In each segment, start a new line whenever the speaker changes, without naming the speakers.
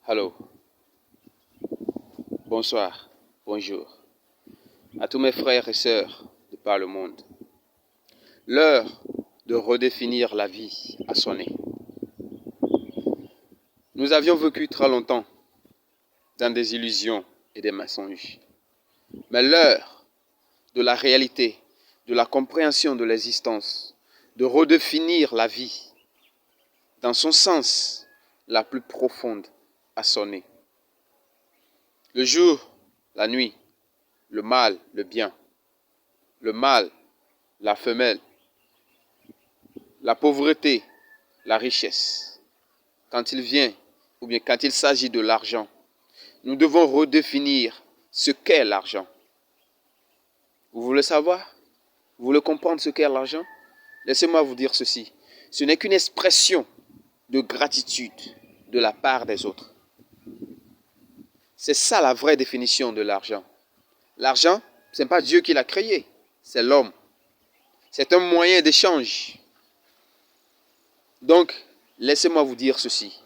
Allô, bonsoir, bonjour à tous mes frères et sœurs de par le monde. L'heure de redéfinir la vie a sonné. Nous avions vécu très longtemps dans des illusions et des mensonges. Mais l'heure de la réalité, de la compréhension de l'existence, de redéfinir la vie dans son sens la plus profonde a sonné. Le jour, la nuit, le mal, le bien, le mâle, la femelle, la pauvreté, la richesse. Quand il vient, ou bien quand il s'agit de l'argent, nous devons redéfinir ce qu'est l'argent. Vous voulez savoir? Vous voulez comprendre ce qu'est l'argent? Laissez-moi vous dire ceci. Ce n'est qu'une expression de gratitude de la part des autres. C'est ça la vraie définition de l'argent. L'argent, ce n'est pas Dieu qui l'a créé, c'est l'homme. C'est un moyen d'échange. Donc, laissez-moi vous dire ceci.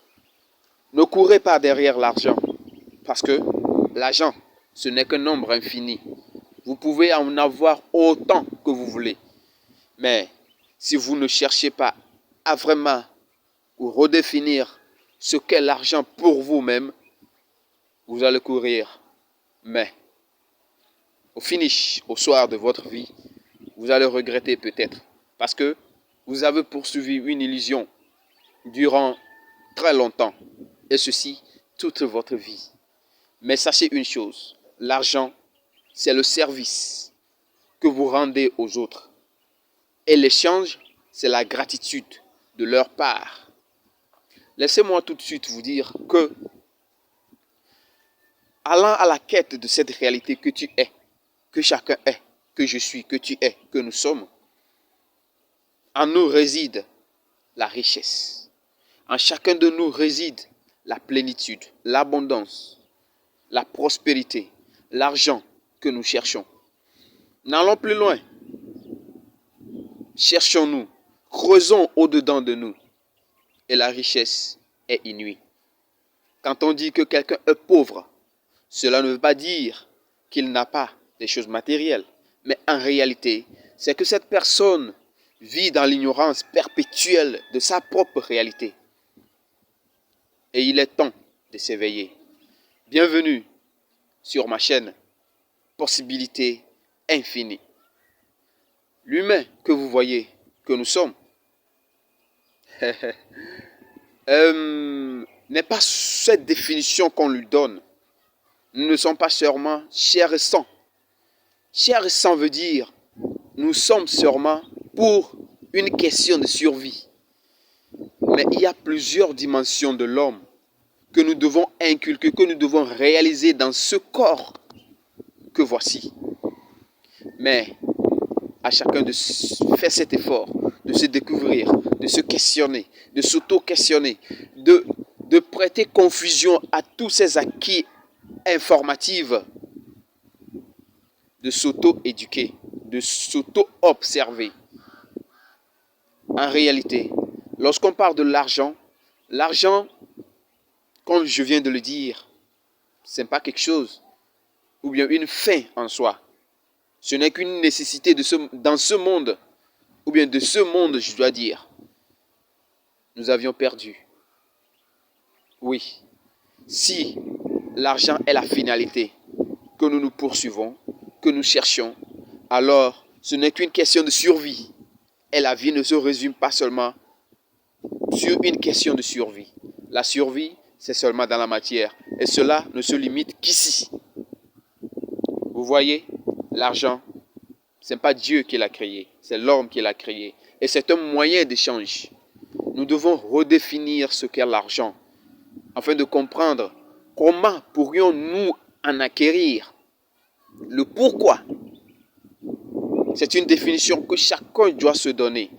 Ne courez pas derrière l'argent, parce que l'argent, ce n'est qu'un nombre infini. Vous pouvez en avoir autant que vous voulez. Mais si vous ne cherchez pas à vraiment redéfinir ce qu'est l'argent pour vous-même, vous allez courir. Mais au finish, au soir de votre vie, vous allez regretter peut-être. Parce que vous avez poursuivi une illusion durant très longtemps. Et ceci, toute votre vie. Mais sachez une chose, l'argent, c'est le service que vous rendez aux autres. Et l'échange, c'est la gratitude de leur part. Laissez-moi tout de suite vous dire que, allant à la quête de cette réalité que tu es, que chacun est, que je suis, que tu es, que nous sommes, en nous réside la richesse. En chacun de nous réside la plénitude, l'abondance, la prospérité, l'argent que nous cherchons. N'allons plus loin. Cherchons-nous, creusons au-dedans de nous. Et la richesse est inouïe. Quand on dit que quelqu'un est pauvre, cela ne veut pas dire qu'il n'a pas des choses matérielles. Mais en réalité, c'est que cette personne vit dans l'ignorance perpétuelle de sa propre réalité. Et il est temps de s'éveiller. Bienvenue sur ma chaîne Possibilité infinie. L'humain que vous voyez, que nous sommes, n'est pas cette définition qu'on lui donne. Nous ne sommes pas seulement chair et sang. Chair et sang veut dire nous sommes seulement pour une question de survie. Mais il y a plusieurs dimensions de l'homme que nous devons inculquer, que nous devons réaliser dans ce corps que voici. Mais à chacun de faire cet effort, de se découvrir, de se questionner, de s'auto-questionner, de prêter confusion à tous ces acquis informatifs, de s'auto-éduquer, de s'auto-observer. En réalité, lorsqu'on parle de l'argent, comme je viens de le dire, ce n'est pas quelque chose, ou bien une fin en soi. Ce n'est qu'une nécessité dans ce monde, ou bien de ce monde, je dois dire. Nous avions perdu. Oui, si l'argent est la finalité que nous nous poursuivons, que nous cherchons, alors ce n'est qu'une question de survie. Et la vie ne se résume pas seulement sur une question de survie. La survie, c'est seulement dans la matière. Et cela ne se limite qu'ici. Vous voyez, l'argent, ce n'est pas Dieu qui l'a créé, c'est l'homme qui l'a créé. Et c'est un moyen d'échange. Nous devons redéfinir ce qu'est l'argent, afin de comprendre comment pourrions-nous en acquérir. Le pourquoi. C'est une définition que chacun doit se donner.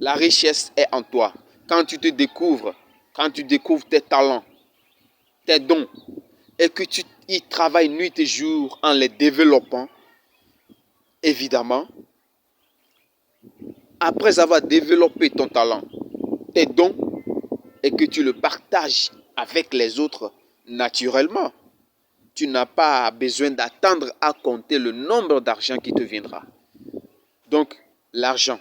La richesse est en toi. Quand tu te découvres, quand tu découvres tes talents, tes dons, et que tu y travailles nuit et jour en les développant, évidemment, après avoir développé ton talent, tes dons, et que tu le partages avec les autres naturellement. Tu n'as pas besoin d'attendre à compter le nombre d'argent qui te viendra. Donc, l'argent,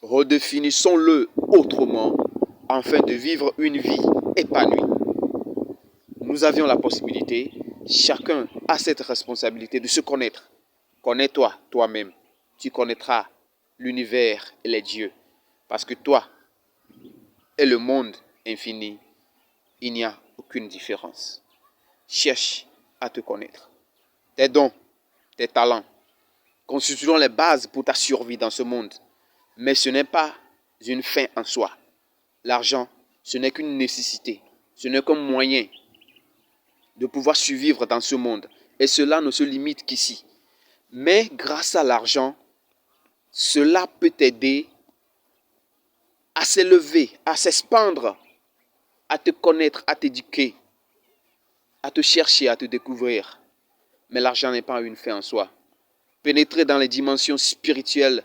redéfinissons-le autrement afin de vivre une vie épanouie. Nous avions la possibilité, chacun a cette responsabilité de se connaître. Connais-toi toi-même. Tu connaîtras l'univers et les dieux. Parce que toi et le monde infini, il n'y a aucune différence. Cherche à te connaître. Tes dons, tes talents constitueront les bases pour ta survie dans ce monde. Mais ce n'est pas une fin en soi. L'argent, ce n'est qu'une nécessité. Ce n'est qu'un moyen de pouvoir survivre dans ce monde. Et cela ne se limite qu'ici. Mais grâce à l'argent, cela peut t'aider à s'élever, à s'expandre, à te connaître, à t'éduquer, à te chercher, à te découvrir. Mais l'argent n'est pas une fin en soi. Pénétrer dans les dimensions spirituelles,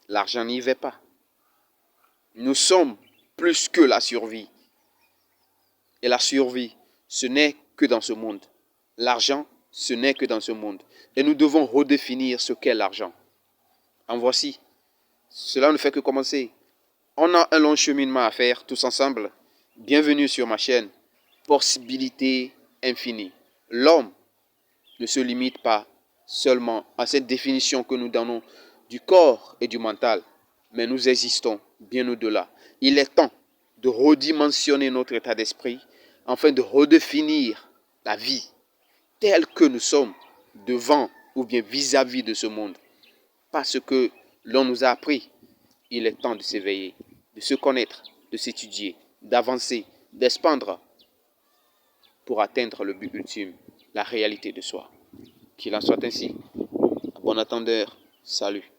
l'argent n'y va pas. Nous sommes plus que la survie. Et la survie, ce n'est que dans ce monde. L'argent, ce n'est que dans ce monde. Et nous devons redéfinir ce qu'est l'argent. En voici. Cela ne fait que commencer. On a un long cheminement à faire tous ensemble. Bienvenue sur ma chaîne. Possibilité infinie. L'homme ne se limite pas seulement à cette définition que nous donnons du corps et du mental, mais nous existons bien au-delà. Il est temps de redimensionner notre état d'esprit afin de redéfinir la vie telle que nous sommes devant ou bien vis-à-vis de ce monde. Parce que l'on nous a appris, il est temps de s'éveiller, de se connaître, de s'étudier, d'avancer, d'expandre pour atteindre le but ultime, la réalité de soi. Qu'il en soit ainsi. À bon attendeur, salut.